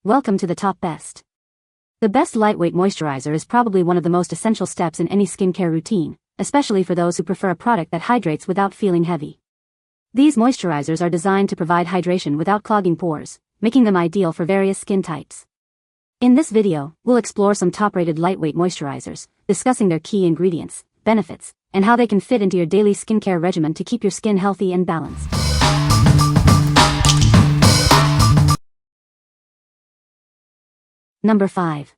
Welcome to the top best. The best lightweight moisturizer is probably one of the most essential steps in any skincare routine, especially for those who prefer a product that hydrates without feeling heavy. These moisturizers are designed to provide hydration without clogging pores, making them ideal for various skin types. In this video, we'll explore some top-rated lightweight moisturizers, discussing their key ingredients, benefits, and how they can fit into your daily skincare regimen to keep your skin healthy and balanced. Number 5.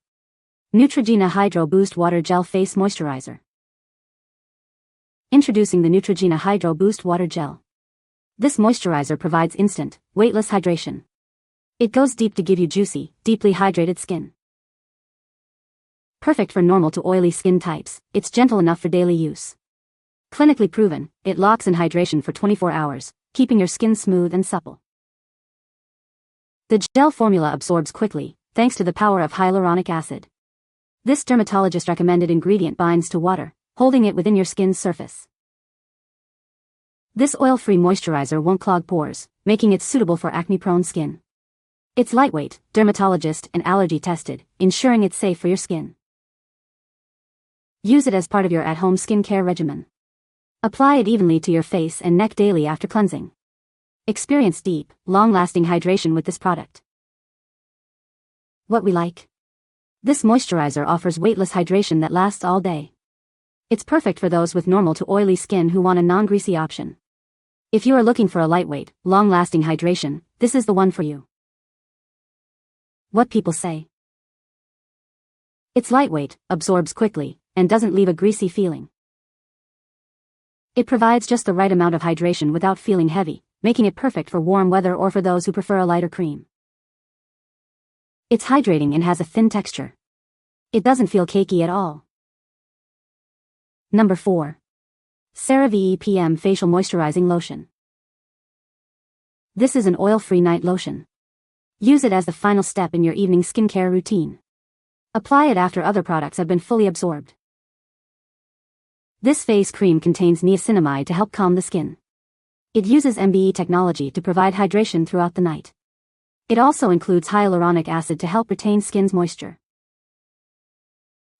Neutrogena Hydro Boost Water Gel Face Moisturizer. Introducing the Neutrogena Hydro Boost Water Gel. This moisturizer provides instant, weightless hydration. It goes deep to give you juicy, deeply hydrated skin. Perfect for normal to oily skin types, it's gentle enough for daily use. Clinically proven, it locks in hydration for 24 hours, keeping your skin smooth and supple. The gel formula absorbs quickly, thanks to the power of hyaluronic acid. This dermatologist-recommended ingredient binds to water, holding it within your skin's surface. This oil-free moisturizer won't clog pores, making it suitable for acne-prone skin. It's lightweight, dermatologist and allergy tested, ensuring it's safe for your skin. Use it as part of your at-home skincare regimen. Apply it evenly to your face and neck daily after cleansing. Experience deep, long-lasting hydration with this product. What we like. This moisturizer offers weightless hydration that lasts all day. It's perfect for those with normal to oily skin who want a non-greasy option. If you are looking for a lightweight, long-lasting hydration, this is the one for you. What people say. It's lightweight, absorbs quickly, and doesn't leave a greasy feeling. It provides just the right amount of hydration without feeling heavy, making it perfect for warm weather or for those who prefer a lighter cream. It's hydrating and has a thin texture. It doesn't feel cakey at all. Number 4. CeraVe PM Facial Moisturizing Lotion. This is an oil-free night lotion. Use it as the final step in your evening skincare routine. Apply it after other products have been fully absorbed. This face cream contains niacinamide to help calm the skin. It uses MBE technology to provide hydration throughout the night. It also includes hyaluronic acid to help retain skin's moisture.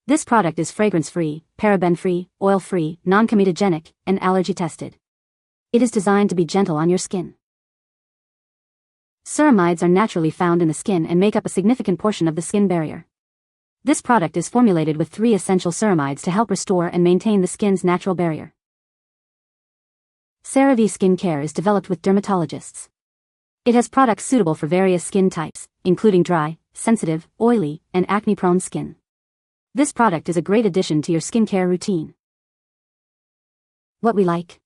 This product is fragrance-free, paraben-free, oil-free, non-comedogenic, and allergy-tested. It is designed to be gentle on your skin. Ceramides are naturally found in the skin and make up a significant portion of the skin barrier. This product is formulated with 3 essential ceramides to help restore and maintain the skin's natural barrier. CeraVe skincare is developed with dermatologists. It has products suitable for various skin types, including dry, sensitive, oily, and acne-prone skin. This product is a great addition to your skincare routine. What we like.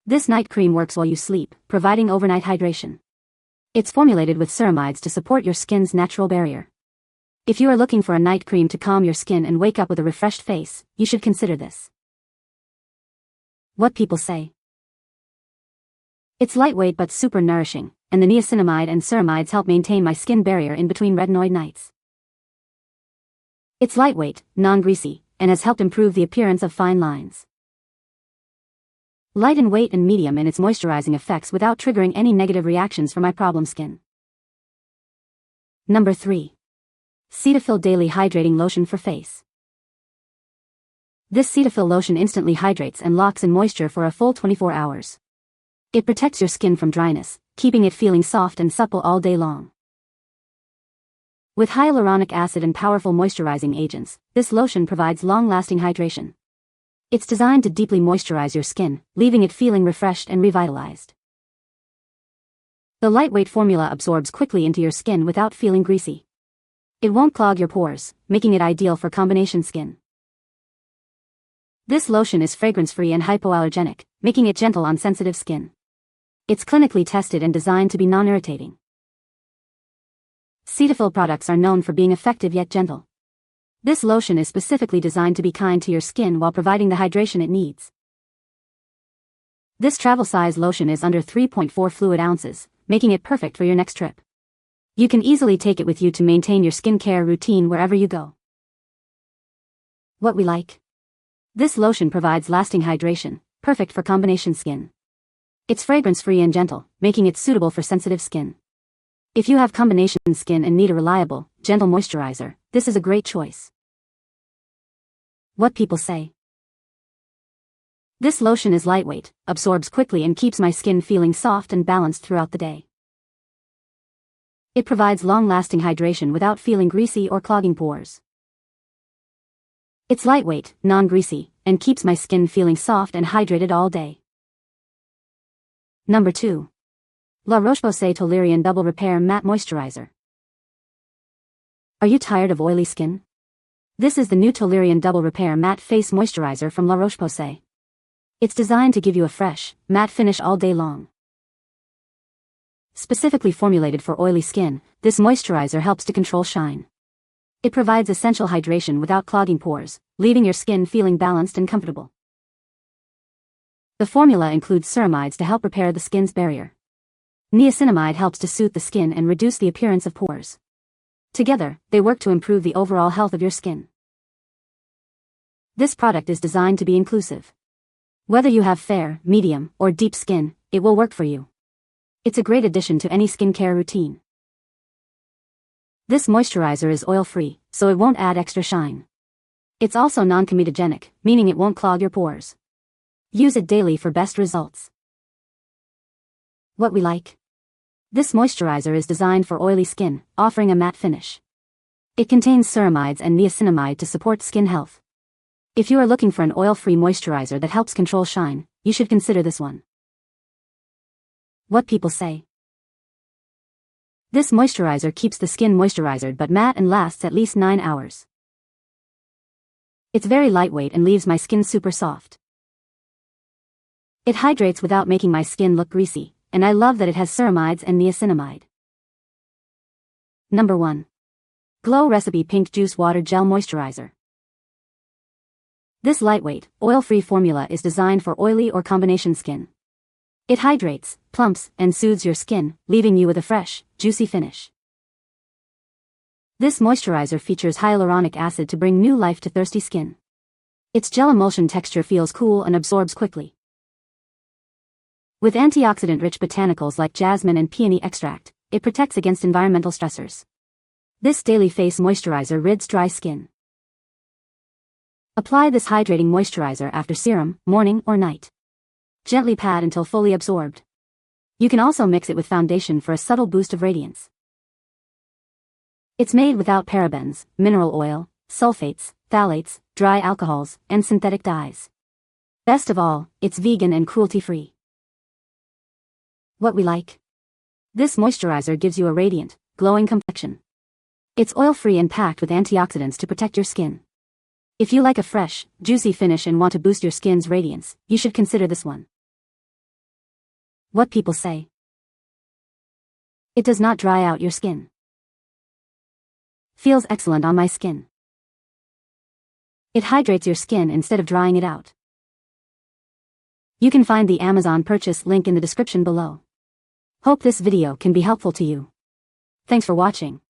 This night cream works while you sleep, providing overnight hydration. It's formulated with ceramides to support your skin's natural barrier. If you are looking for a night cream to calm your skin and wake up with a refreshed face, you should consider this. What people say. It's lightweight but super nourishing, and the niacinamide and ceramides help maintain my skin barrier in between retinoid nights. It's lightweight, non-greasy, and has helped improve the appearance of fine lines. Light in weight and medium in its moisturizing effects without triggering any negative reactions for my problem skin. Number 3. Cetaphil Daily Hydrating Lotion for Face. This Cetaphil lotion instantly hydrates and locks in moisture for a full 24 hours. It protects your skin from dryness, keeping it feeling soft and supple all day long. With hyaluronic acid and powerful moisturizing agents, this lotion provides long-lasting hydration. It's designed to deeply moisturize your skin, leaving it feeling refreshed and revitalized. The lightweight formula absorbs quickly into your skin without feeling greasy. It won't clog your pores, making it ideal for combination skin. This lotion is fragrance-free and hypoallergenic, making it gentle on sensitive skin. It's clinically tested and designed to be non-irritating. Cetaphil products are known for being effective yet gentle. This lotion is specifically designed to be kind to your skin while providing the hydration it needs. This travel-size lotion is under 3.4 fluid ounces, making it perfect for your next trip. You can easily take it with you to maintain your skincare routine wherever you go. What we like. This lotion provides lasting hydration, perfect for combination skin. It's fragrance-free and gentle, making it suitable for sensitive skin. If you have combination skin and need a reliable, gentle moisturizer, this is a great choice. What people say. This lotion is lightweight, absorbs quickly and keeps my skin feeling soft and balanced throughout the day. It provides long-lasting hydration without feeling greasy or clogging pores. It's lightweight, non-greasy, and keeps my skin feeling soft and hydrated all day. Number 2. La Roche-Posay Toleriane Double Repair Matte Moisturizer. Are you tired of oily skin? This is the new Toleriane Double Repair Matte Face Moisturizer from La Roche-Posay. It's designed to give you a fresh, matte finish all day long. Specifically formulated for oily skin, this moisturizer helps to control shine. It provides essential hydration without clogging pores, leaving your skin feeling balanced and comfortable. The formula includes ceramides to help repair the skin's barrier. Niacinamide helps to soothe the skin and reduce the appearance of pores. Together, they work to improve the overall health of your skin. This product is designed to be inclusive. Whether you have fair, medium, or deep skin, it will work for you. It's a great addition to any skincare routine. This moisturizer is oil-free, so it won't add extra shine. It's also non-comedogenic, meaning it won't clog your pores. Use it daily for best results. What we like. This moisturizer is designed for oily skin, offering a matte finish. It contains ceramides and niacinamide to support skin health. If you are looking for an oil-free moisturizer that helps control shine, you should consider this one. What people say. This moisturizer keeps the skin moisturized but matte and lasts at least 9 hours. It's very lightweight and leaves my skin super soft. It hydrates without making my skin look greasy, and I love that it has ceramides and niacinamide. Number 1. Glow Recipe Pink Juice Water Gel Moisturizer. This lightweight, oil-free formula is designed for oily or combination skin. It hydrates, plumps, and soothes your skin, leaving you with a fresh, juicy finish. This moisturizer features hyaluronic acid to bring new life to thirsty skin. Its gel emulsion texture feels cool and absorbs quickly. With antioxidant-rich botanicals like jasmine and peony extract, it protects against environmental stressors. This daily face moisturizer rids dry skin. Apply this hydrating moisturizer after serum, morning or night. Gently pat until fully absorbed. You can also mix it with foundation for a subtle boost of radiance. It's made without parabens, mineral oil, sulfates, phthalates, dry alcohols, and synthetic dyes. Best of all, it's vegan and cruelty-free. What we like. This moisturizer gives you a radiant, glowing complexion. It's oil-free and packed with antioxidants to protect your skin. If you like a fresh, juicy finish and want to boost your skin's radiance, you should consider this one. What people say. It does not dry out your skin. Feels excellent on my skin. It hydrates your skin instead of drying it out. You can find the Amazon purchase link in the description below. Hope this video can be helpful to you. Thanks for watching.